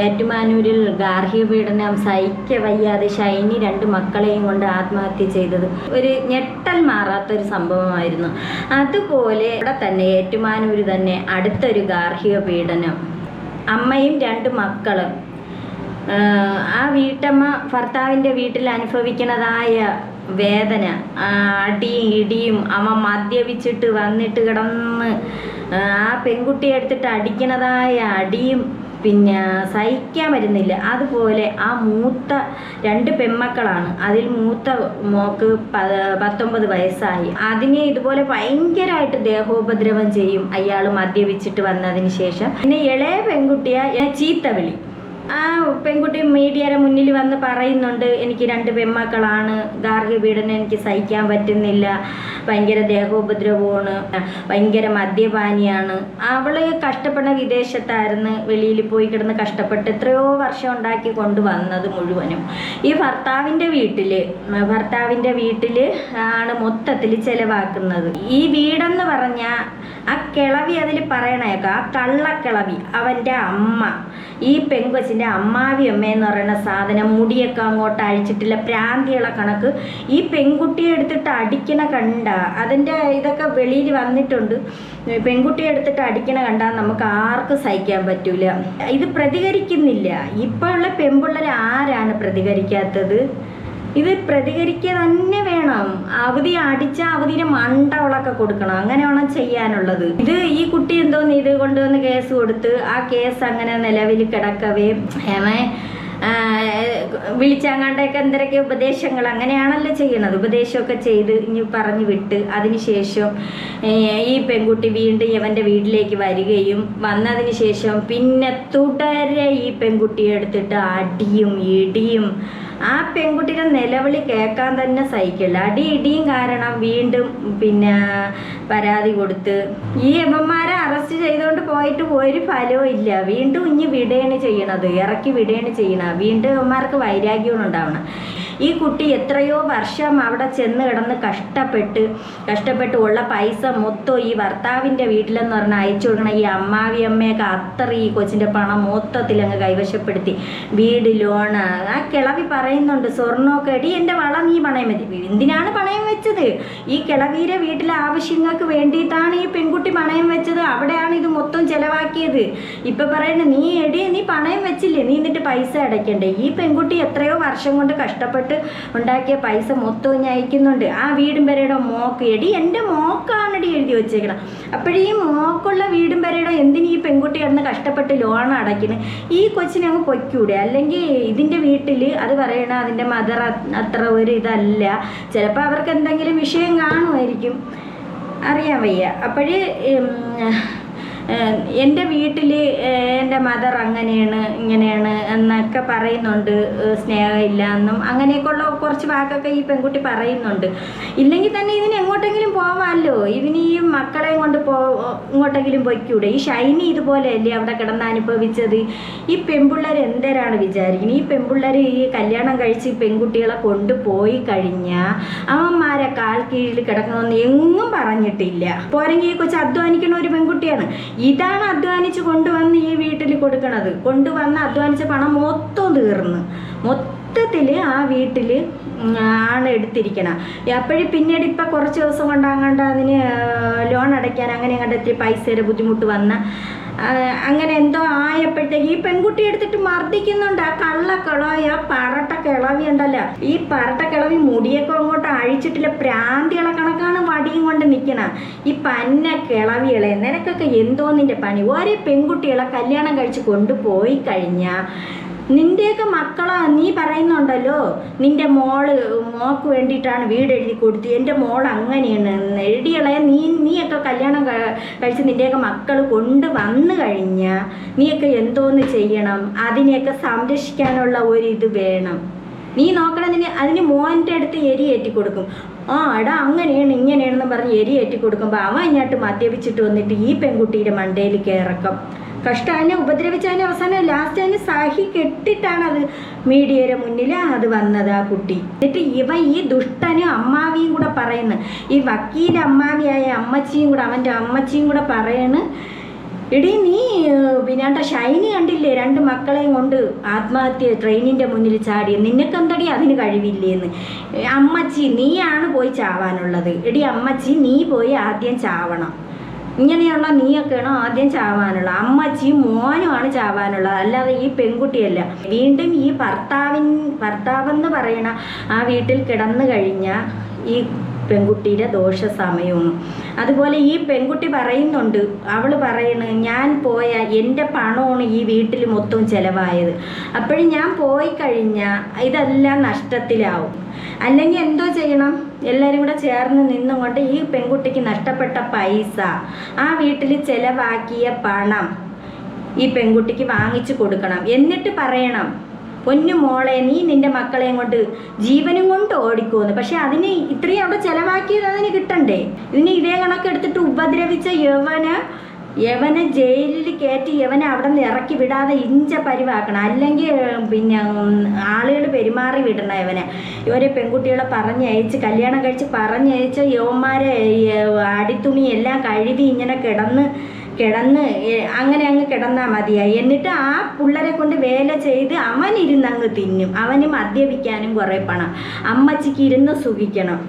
ഏറ്റുമാനൂരിൽ ഗാർഹിക പീഡനം സഹിക്ക വയ്യാതെ ഷൈനി 2 മക്കളെയും കൊണ്ട് ആത്മഹത്യ ചെയ്തത് ഒരു ഞെട്ടൽ മാറാത്തൊരു സംഭവമായിരുന്നു. അതുപോലെ ഇവിടെ തന്നെ ഏറ്റുമാനൂർ തന്നെ അടുത്തൊരു ഗാർഹിക പീഡനം. അമ്മയും 2 മക്കളും ആ വീട്ടമ്മ ഭർത്താവിൻ്റെ വീട്ടിൽ അനുഭവിക്കുന്നതായ വേദന, അടിയും ഇടിയും, അവൻ മദ്യപിച്ചിട്ട് വന്നിട്ട് കിടന്ന് ആ പെൺകുട്ടിയെ എടുത്തിട്ട് അടിക്കുന്നതായ അടിയും പിന്നെ സഹിക്കാൻ വരുന്നില്ല. അതുപോലെ ആ മൂത്ത 2 പെൺമക്കളാണ്. അതിൽ മൂത്ത മോക്ക് 19 വയസ്സായി. അതിനെ ഇതുപോലെ ഭയങ്കരമായിട്ട് ദേഹോപദ്രവം ചെയ്യും അയാൾ മദ്യപിച്ചിട്ട് വന്നതിന് ശേഷം. പിന്നെ ഇളയ പെൺകുട്ടിയെ ചീത്തവിളി. ആ പെൺകുട്ടി മീഡിയയുടെ മുന്നിൽ വന്ന് പറയുന്നുണ്ട്, എനിക്ക് 2 പെൺമക്കളാണ്, ഗാർഹിക പീഡനം എനിക്ക് സഹിക്കാൻ പറ്റുന്നില്ല, ഭയങ്കര ദേഹോപദ്രവമാണ്, ഭയങ്കര മദ്യപാനിയാണ്. അവള് കഷ്ടപ്പെടുന്ന വിദേശത്തായിരുന്നു, വെളിയിൽ പോയി കിടന്ന് കഷ്ടപ്പെട്ട് എത്രയോ വർഷം ഉണ്ടാക്കി കൊണ്ടുവന്നത് മുഴുവനും ഈ ഭർത്താവിൻ്റെ വീട്ടിൽ ആണ് മൊത്തത്തിൽ ചെലവാക്കുന്നത്. ഈ വീടെന്ന് പറഞ്ഞാൽ ആ കിളവി അതിൽ പറയണേക്കാം, ആ കള്ളക്കിളവി അവൻ്റെ അമ്മ, ഈ പെങ്കൊച്ചിൻ്റെ അമ്മാവി അമ്മയെന്ന് പറയുന്ന സാധനം മുടിയൊക്കെ അങ്ങോട്ട് അഴിച്ചിട്ടില്ല, പ്രാന്തിയുള്ള കണക്ക് ഈ പെൺകുട്ടിയെ എടുത്തിട്ട് അടിക്കണ കണ്ട, അതിൻ്റെ ഇതൊക്കെ വെളിയിൽ വന്നിട്ടുണ്ട്. പെൺകുട്ടിയെ എടുത്തിട്ട് അടിക്കണ കണ്ടാൽ നമുക്ക് ആർക്കും സഹിക്കാൻ പറ്റൂല. ഇത് പ്രതികരിക്കുന്നില്ല. ഇപ്പോൾ ഉള്ള പെൺപിള്ളേർ ആരാണ് പ്രതികരിക്കാത്തത്? ഇത് പ്രതികരിക്കുക തന്നെ വേണം. അവധി അടിച്ച അവധിന് മണ്ടവളൊക്കെ കൊടുക്കണം, അങ്ങനെ വേണം ചെയ്യാനുള്ളത്. ഇത് ഈ കുട്ടി എന്തോന്ന് ഇത് കൊണ്ടുവന്ന് കേസ് കൊടുത്ത് ആ കേസ് അങ്ങനെ നിലവിൽ കിടക്കവേ വിളിച്ചാങ്ങാണ്ടൊക്കെ എന്തൊക്കെ ഉപദേശങ്ങൾ അങ്ങനെയാണല്ലോ ചെയ്യണത്. ഉപദേശമൊക്കെ ചെയ്ത് ഇനി പറഞ്ഞു വിട്ട് അതിനുശേഷം ഈ പെൺകുട്ടി വീണ്ടും ഇവൻ്റെ വീട്ടിലേക്ക് വരികയും വന്നതിന് ശേഷം പിന്നെ തുടരെ ഈ പെൺകുട്ടിയെ എടുത്തിട്ട് അടിയും ഇടിയും. ആ പെൺകുട്ടിയുടെ നിലവിളി കേൾക്കാൻ തന്നെ സഹിക്കില്ല. അടി ഇടിയും കാരണം വീണ്ടും പിന്നെ പരാതി കൊടുത്ത് ഈ എമ്മമാരെ അറസ്റ്റ് ചെയ്തുകൊണ്ട് പോയിട്ട് ഒരു ഫലവും ഇല്ല. വീണ്ടും ഇനി വിടുകയാണ് ചെയ്യണത്, ഇറക്കി വിടുകയാണ് ചെയ്യണത്. വീണ്ടും എമ്മമാർക്ക് വൈരാഗ്യമാണ് ഉണ്ടാവണം. ഈ കുട്ടി എത്രയോ വർഷം അവിടെ ചെന്ന് കിടന്ന് കഷ്ടപ്പെട്ട് ഉള്ള പൈസ മൊത്തം ഈ ഭർത്താവിൻ്റെ വീട്ടിലെന്ന് പറഞ്ഞാൽ അയച്ചു കൊടുക്കണം. ഈ അമ്മാവി അമ്മയൊക്കെ അത്ര ഈ കൊച്ചിൻ്റെ പണം മൊത്തത്തിൽ അങ്ങ് കൈവശപ്പെടുത്തി വീട് ലോണ്. ആ കിളവി പറയുന്നുണ്ട്, സ്വർണ്ണമൊക്കെ എടി എൻ്റെ വള നീ പണയം വെച്ചു. എന്തിനാണ് പണയം വെച്ചത്? ഈ കിളവിയുടെ വീട്ടിലെ ആവശ്യങ്ങൾക്ക് വേണ്ടിയിട്ടാണ് ഈ പെൺകുട്ടി പണയം വെച്ചത്. അവിടെയാണ് ഇത് മൊത്തം ചിലവാക്കിയത്. ഇപ്പം പറയുന്നത് നീ പണയം വെച്ചില്ലേ, നീ എന്നിട്ട് പൈസ അടയ്ക്കണ്ടേ? ഈ പെൺകുട്ടി എത്രയോ വർഷം കൊണ്ട് കഷ്ടപ്പെട്ട് ഉണ്ടാക്കിയ പൈസ മൊത്തവും ഞാൻ അയക്കുന്നുണ്ട്. ആ വീടും പെരയുടെ മോക്ക് എടി എൻ്റെ മോക്കാണടി എഴുതി വെച്ചേക്കണം. അപ്പോഴീ മോക്കുള്ള വീടും പെരയുടെ എന്തിന് ഈ പെൺകുട്ടി കിടന്ന് കഷ്ടപ്പെട്ട് ലോൺ അടയ്ക്കുന്നത്? ഈ കൊച്ചിനെ അങ്ങ് പൊയ്ക്കൂടെ? അല്ലെങ്കിൽ ഇതിൻ്റെ വീട്ടിൽ അത് പറയണ അതിൻ്റെ മദർ അത്ര ഒരു ഇതല്ല. ചിലപ്പോൾ അവർക്ക് എന്തെങ്കിലും വിഷയം കാണുമായിരിക്കും, അറിയാൻ വയ്യ. അപ്പോഴേ എൻ്റെ വീട്ടിൽ എൻ്റെ മദർ അങ്ങനെയാണ് ഇങ്ങനെയാണ് എന്നൊക്കെ പറയുന്നുണ്ട്, സ്നേഹമില്ല എന്നും അങ്ങനെയൊക്കെയുള്ള കുറച്ച് വാക്കൊക്കെ ഈ പെൺകുട്ടി പറയുന്നുണ്ട്. ഇല്ലെങ്കിൽ തന്നെ ഇതിന് എങ്ങോട്ടെങ്കിലും പോവാമല്ലോ, ഇതിന് ഈ മക്കളെയും കൊണ്ട് ഇങ്ങോട്ടെങ്കിലും പൊയ്ക്കൂടെ? ഈ ഷൈനി ഇതുപോലെയല്ലേ അവിടെ കിടന്ന് അനുഭവിച്ചത്? ഈ പെൺപിള്ളേർ എന്തരാണ് വിചാരിക്കുന്നത്? ഈ പെൺപിള്ളേർ ഈ കല്യാണം കഴിച്ച് പെൺകുട്ടികളെ കൊണ്ടുപോയി കഴിഞ്ഞാൽ അവന്മാരെ കാൽ കീഴിൽ കിടക്കണമെന്ന് എങ്ങും പറഞ്ഞിട്ടില്ല. പോരെങ്കിൽ ഈ കൊച്ച് അധ്വാനിക്കുന്ന ഒരു പെൺകുട്ടിയാണ്. ഇതാണ് അധ്വാനിച്ച് കൊണ്ടുവന്ന് ഈ വീട്ടിൽ കൊടുക്കണത്. കൊണ്ടുവന്ന് അധ്വാനിച്ച പണം മൊത്തം തീർന്ന് മൊത്തത്തിൽ ആ വീട്ടിൽ ആണ് എടുത്തിരിക്കണം. അപ്പോഴും പിന്നീട് ഇപ്പം കുറച്ച് ദിവസം കൊണ്ടാങ്ങാണ്ട് അതിന് ലോൺ അടയ്ക്കാൻ അങ്ങനെ ഇത്തിരി പൈസയുടെ ബുദ്ധിമുട്ട് വന്ന അങ്ങനെ എന്തോ ആയപ്പോഴത്തേക്ക് ഈ പെൺകുട്ടി എടുത്തിട്ട് മർദ്ദിക്കുന്നുണ്ട്. ആ കള്ളക്കിളവി, ആ പറട്ട കിളവി ഉണ്ടല്ലോ, ഈ പറട്ട കിളവി മുടിയൊക്കെ അങ്ങോട്ട് അഴിച്ചിട്ടില്ല, പ്രാന്തികളെ കണക്കാണ് വടിയും കൊണ്ട് നിൽക്കണം. ഈ പന്ന കിളവികളെ നിനക്കൊക്കെ എന്തോ നിൻ്റെ പണി? ഒരേ പെൺകുട്ടികളെ കല്യാണം കഴിച്ച് കൊണ്ടുപോയി കഴിഞ്ഞാൽ നിൻ്റെയൊക്കെ മക്കളാ നീ പറയുന്നുണ്ടല്ലോ, നിൻ്റെ മോക്ക് വേണ്ടിയിട്ടാണ് വീട് എഴുതി കൊടുത്ത്, എൻ്റെ മോൾ അങ്ങനെയാണ് എഴുതികളെ. നീയൊക്കെ കല്യാണം കഴിച്ച് നിൻ്റെയൊക്കെ മക്കൾ കൊണ്ടുവന്നു കഴിഞ്ഞാൽ നീയൊക്കെ എന്തോന്ന് ചെയ്യണം? അതിനെയൊക്കെ സംരക്ഷിക്കാനുള്ള ഒരിത് വേണം. നീ നോക്കണതിന് അതിന് മോൻ്റെ അടുത്ത് എരിയേറ്റി കൊടുക്കും. എടാ അങ്ങനെയാണ് ഇങ്ങനെയാണെന്ന് പറഞ്ഞ് എരിയേറ്റി കൊടുക്കുമ്പോൾ അവൻ ഇങ്ങോട്ട് മദ്യപിച്ചിട്ട് വന്നിട്ട് ഈ പെൺകുട്ടിയുടെ മണ്ടയിൽ കയറക്കം. കഷ്ടം, അതിനെ ഉപദ്രവിച്ചതിന് അവസാനം ലാസ്റ്റ് അതിന് സഹി കെട്ടിട്ടാണ് അത് മീഡിയയുടെ മുന്നിൽ അത് വന്നത് ആ കുട്ടി. എന്നിട്ട് ഈ ദുഷ്ടനും അമ്മാവിയും കൂടെ പറയുന്നു, ഈ വക്കീൽ അമ്മാവിയായ അമ്മച്ചിയും കൂടെ അവൻ്റെ അമ്മച്ചിയും കൂടെ പറയണ്, എടീ നീ പിന്നെ ഷൈനി കണ്ടില്ലേ 2 മക്കളെയും കൊണ്ട് ആത്മഹത്യ ട്രെയിനിൻ്റെ മുന്നിൽ ചാടി. നിനക്കെന്തടി അതിന് കഴിവില്ലേന്ന്? അമ്മച്ചി നീയാണ് പോയി ചാവാനുള്ളത്. എടി അമ്മച്ചി നീ പോയി ആദ്യം ചാവണം. ഇങ്ങനെയുള്ള നീയൊക്കെയാണോ ആദ്യം ചാവാനുള്ള? അമ്മച്ചിയും മോനുമാണ് ചാവാനുള്ളത്, അല്ലാതെ ഈ പെൺകുട്ടിയല്ല. വീണ്ടും ഈ ഭർത്താവെന്ന് പറയണ ആ വീട്ടിൽ കിടന്നു കഴിഞ്ഞാൽ ഈ പെൺകുട്ടിയുടെ ദോഷ സമയവും. അതുപോലെ ഈ പെൺകുട്ടി പറയുന്നുണ്ട്, അവൾ പറയണ ഞാൻ പോയ എൻ്റെ പണമാണ് ഈ വീട്ടിൽ മൊത്തം ചിലവായത്. അപ്പോഴും ഞാൻ പോയി കഴിഞ്ഞാൽ ഇതെല്ലാം നഷ്ടത്തിലാവും. അല്ലെങ്കിൽ എന്തോ ചെയ്യണം? എല്ലാവരും കൂടെ ചേർന്ന് നിന്നുകൊണ്ട് ഈ പെൺകുട്ടിക്ക് നഷ്ടപ്പെട്ട പൈസ, ആ വീട്ടിൽ ചിലവാക്കിയ പണം ഈ പെൺകുട്ടിക്ക് വാങ്ങിച്ചു കൊടുക്കണം. എന്നിട്ട് പറയണം, പൊന്നു മോളെ നീ നിൻ്റെ മക്കളെയും കൊണ്ട് ജീവനും കൊണ്ട് ഓടിക്കുമെന്ന്. പക്ഷെ അതിന് ഇത്രയും അവിടെ ചിലവാക്കിയത് അതിന് കിട്ടണ്ടേ? ഇതിന് ഇതേ കണക്കെടുത്തിട്ട് ഉപദ്രവിച്ച യവനെ ജയിലിൽ കയറ്റി യവനെ അവിടെ നിന്ന് ഇറക്കി വിടാതെ ഇഞ്ച പരിവാക്കണം. അല്ലെങ്കിൽ പിന്നെ ആളുകൾ പെരുമാറി വിടണം യവനെ. ഇവരെ പെൺകുട്ടികളെ പറഞ്ഞയച്ച് കല്യാണം കഴിച്ച് പറഞ്ഞയച്ച് യവന്മാരെ അടിത്തുണി എല്ലാം കഴുകി ഇങ്ങനെ കിടന്ന് അങ്ങനെ അങ്ങ് കിടന്നാൽ മതിയായി. എന്നിട്ട് ആ പിള്ളേരെ കൊണ്ട് വേല ചെയ്ത് അവനിരുന്നങ്ങ് തിന്നും. അവന് മദ്യപിക്കാനും കുറേ പണം, അമ്മച്ചിക്ക് ഇരുന്ന് സുഖിക്കണം.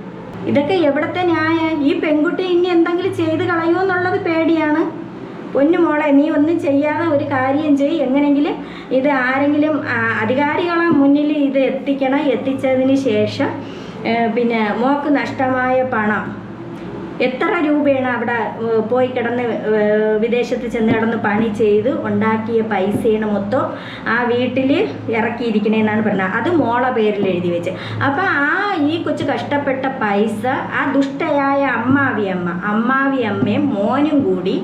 ഇതൊക്കെ എവിടത്തെ ന്യായം? ഈ പെൺകുട്ടി ഇനി എന്തെങ്കിലും ചെയ്ത് കളയുമോ എന്നുള്ളത് പേടിയാണ്. പൊന്നു മോളെ നീ ഒന്നും ചെയ്യാതെ ഒരു കാര്യം ചെയ്യ്. എങ്ങനെയെങ്കിലും ഇത് ആരെങ്കിലും അധികാരികളെ മുന്നിൽ ഇത് എത്തിക്കണം. എത്തിച്ചതിന് ശേഷം പിന്നെ മോക്ക് നഷ്ടമായ പണം എത്ര രൂപയാണ് അവിടെ പോയി കിടന്ന് വിദേശത്ത് ചെന്ന് കിടന്ന് പണി ചെയ്ത് ഉണ്ടാക്കിയ പൈസയാണ് മൊത്തം ആ വീട്ടിൽ ഇറക്കിയിരിക്കണേന്നാണ് പറഞ്ഞത്. അത് മോളെ പേരിൽ എഴുതി വെച്ച്. അപ്പം ഈ കൊച്ചു കഷ്ടപ്പെട്ട പൈസ ആ ദുഷ്ടയായ അമ്മാവിയമ്മയും മോനും കൂടി,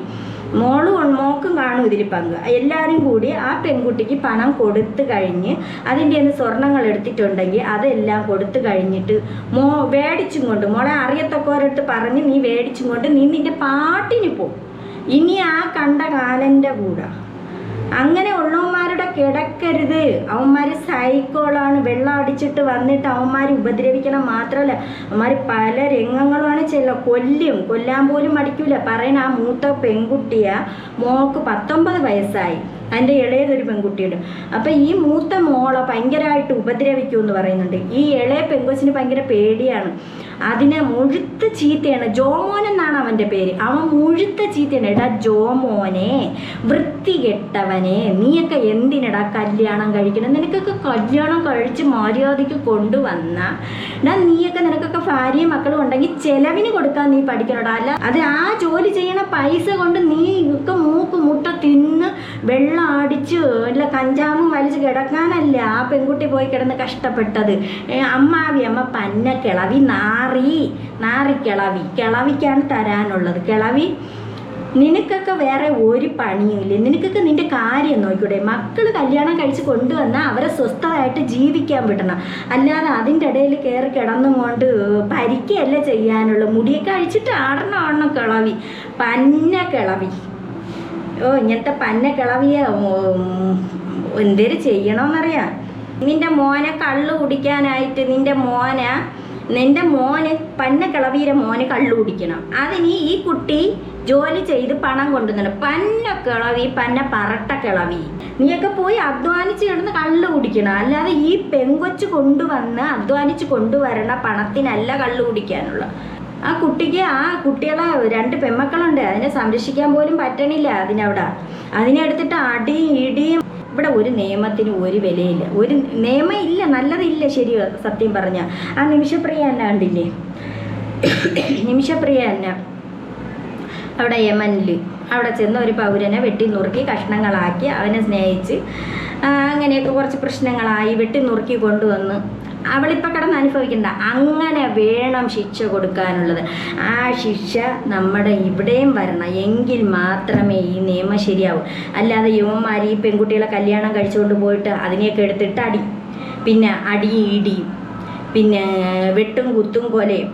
മോക്കും കാണും ഇതിൽ പങ്ക്, എല്ലാവരും കൂടി ആ പെൺകുട്ടിക്ക് പണം കൊടുത്തു കഴിഞ്ഞ് അതിൻ്റെ നിന്ന് സ്വർണ്ണങ്ങൾ എടുത്തിട്ടുണ്ടെങ്കിൽ അതെല്ലാം കൊടുത്തു കഴിഞ്ഞിട്ട് മേടിച്ചും കൊണ്ട്, മോളെ അറിയത്തക്കോരടുത്ത് പറഞ്ഞ് നീ മേടിച്ചും കൊണ്ട് നീ നിൻ്റെ പാട്ടിന് പോ. ഇനി ആ കണ്ട കാലൻ്റെ കൂടെ അങ്ങനെ ഉള്ളവന്മാരുടെ കിടക്കരുത്. അവന്മാർ സൈക്കോളാണ്. വെള്ളം അടിച്ചിട്ട് വന്നിട്ട് അവന്മാർ ഉപദ്രവിക്കണം മാത്രമല്ല, അവന്മാർ പല രംഗങ്ങളുമാണ് കൊല്ലാൻ പോലും മടിക്കൂല. പറയണ ആ മൂത്ത പെൺകുട്ടിയാ, മോൾക്ക് 19 വയസ്സായി, അതിൻ്റെ ഇളയതൊരു പെൺകുട്ടിയുണ്ട്. അപ്പം ഈ മൂത്ത മോളെ ഭയങ്കരമായിട്ട് ഉപദ്രവിക്കുമെന്ന് പറയുന്നുണ്ട്. ഈ ഇളയ പെൺകൊച്ചിന് ഭയങ്കര പേടിയാണ്. അതിനെ മുഴുത്ത ചീത്തയാണ്. ജോമോൻ എന്നാണ് അവൻ്റെ പേര്. അവൻ മുഴുത്ത ചീത്തയാണ്. എടാ ജോമോനെ, വൃത്തികെട്ടവനെ, നീയൊക്കെ എന്തിനടാ കല്യാണം കഴിക്കണം? നിനക്കൊക്കെ കല്യാണം കഴിച്ച് മര്യാദയ്ക്ക് കൊണ്ടുവന്ന നീയൊക്കെ നിനക്കൊക്കെ ഭാര്യയും മക്കളും ഉണ്ടെങ്കിൽ ചെലവിന് കൊടുക്കാൻ നീ പഠിക്കണടാ. അല്ല അത് ആ ജോലി ചെയ്യണ പൈസ കൊണ്ട് നീ ഒക്കെ മൂക്ക് മുട്ട തിന്ന് വെള്ളം അടിച്ച് അല്ല കഞ്ചാവും വലിച്ച് കിടക്കാനല്ല ആ പെൺകുട്ടി പോയി കിടന്ന് കഷ്ടപ്പെട്ടത്. അമ്മ പന്ന കിളവി, കിളവിക്കാണ് തരാനുള്ളത്. കിളവി, നിനക്കൊക്കെ വേറെ ഒരു പണിയുമില്ല. നിനക്കൊക്കെ നിൻ്റെ കാര്യം നോക്കിക്കൂടെ? മക്കൾ കല്യാണം കഴിച്ച് കൊണ്ടുവന്നാൽ അവരെ സ്വസ്ഥമായിട്ട് ജീവിക്കാൻ വിടണം. അല്ലാതെ അതിൻ്റെ ഇടയിൽ കയറി കിടന്നും കൊണ്ട് ഭരിക്കുകയല്ല ചെയ്യാനുള്ളൂ. മുടിയൊക്കെ അഴിച്ചിട്ട് ആടണം കിളവി, പന്ന കിളവി. ഇങ്ങനത്തെ പന്ന കിളവിയെ എന്തേലും ചെയ്യണമെന്നറിയാം. നിൻ്റെ മോനെ കള്ളു കുടിക്കാനായിട്ട് നിൻ്റെ മോന് പന്ന കിളവിയുടെ മോന് കള്ളു കുടിക്കണം. അതിന് ഈ കുട്ടി ജോലി ചെയ്ത് പണം കൊണ്ടുവന്നു. പന്ന കിളവി, പന്ന പറട്ട കിളവി, നീയൊക്കെ പോയി അധ്വാനിച്ച് കിടന്ന് കള്ളു കുടിക്കണം. അല്ലാതെ ഈ പെങ്കൊച്ച് കൊണ്ടുവന്ന് അധ്വാനിച്ച് കൊണ്ടുവരണ പണത്തിനല്ല കള്ളു കുടിക്കാനുള്ള. ആ കുട്ടികളെ 2 പെൺമക്കളുണ്ട്. അതിനെ സംരക്ഷിക്കാൻ പോലും പറ്റണില്ല. അതിനെടുത്തിട്ട് അടിയും ഇടിയും. ഇവിടെ ഒരു നിയമത്തിന് ഒരു വിലയില്ല, ഒരു നിയമം ഇല്ല, നല്ലതില്ല. ശരി, സത്യം പറഞ്ഞ ആ നിമിഷപ്രിയ തന്നെ കണ്ടില്ലേ? നിമിഷപ്രിയ തന്നെ അവിടെ യമനിൽ അവിടെ ചെന്ന ഒരു പൗരനെ വെട്ടി നുറുക്കി കഷ്ണങ്ങളാക്കി അവനെ സ്നേഹിച്ച് അങ്ങനെയൊക്കെ കുറച്ച് പ്രശ്നങ്ങളായി വെട്ടി നുറുക്കി കൊണ്ടുവന്ന് അവളിപ്പോൾ കിടന്ന് അനുഭവിക്കണ്ട. അങ്ങനെ വേണം ശിക്ഷ കൊടുക്കാനുള്ളത്. ആ ശിക്ഷ നമ്മുടെ ഇവിടെയും വരണം. എങ്കിൽ മാത്രമേ ഈ നിയമം ശരിയാവൂ. അല്ലാതെ യുവന്മാർ ഈ പെൺകുട്ടികളെ കല്യാണം കഴിച്ചുകൊണ്ട് പോയിട്ട് അതിനെയൊക്കെ എടുത്തിട്ട് പിന്നെ അടിയും ഇടിയും, പിന്നെ വെട്ടും കുത്തും കൊലയും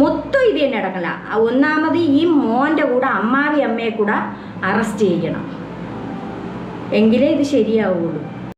മൊത്തം ഇത് തന്നെ നടക്കില്ല. ഒന്നാമത് ഈ മോൻ്റെ കൂടെ അമ്മാവി അമ്മയെ കൂടെ അറസ്റ്റ് ചെയ്യണം, എങ്കിലേ ഇത് ശരിയാവുള്ളൂ.